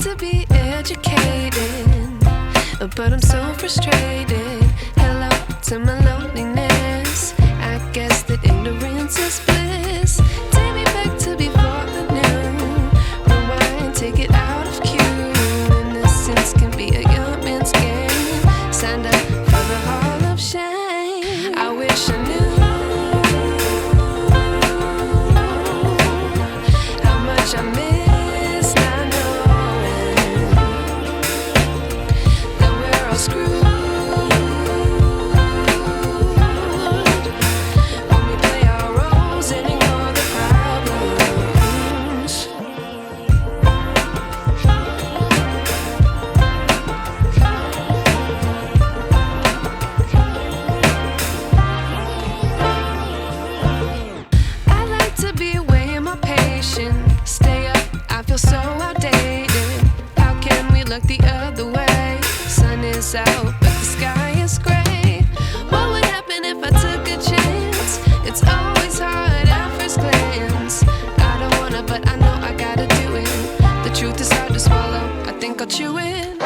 to be educated, but I'm so frustrated. Hello to my loneliness. I guess that ignorance is bliss. Take me back to before I knew. Rewind, take it out of cue. Innocence can be a young man's game. Signed up for the hall of shame. I wish I knew how much I miss not knowing that we're all screwed. Stay up, I feel so outdated. How can we look the other way? Sun is out, but the sky is gray. What would happen if I took a chance? It's always hard at first glance. I don't wanna, but I know I gotta do it. The truth is hard to swallow, I think I'll chew it.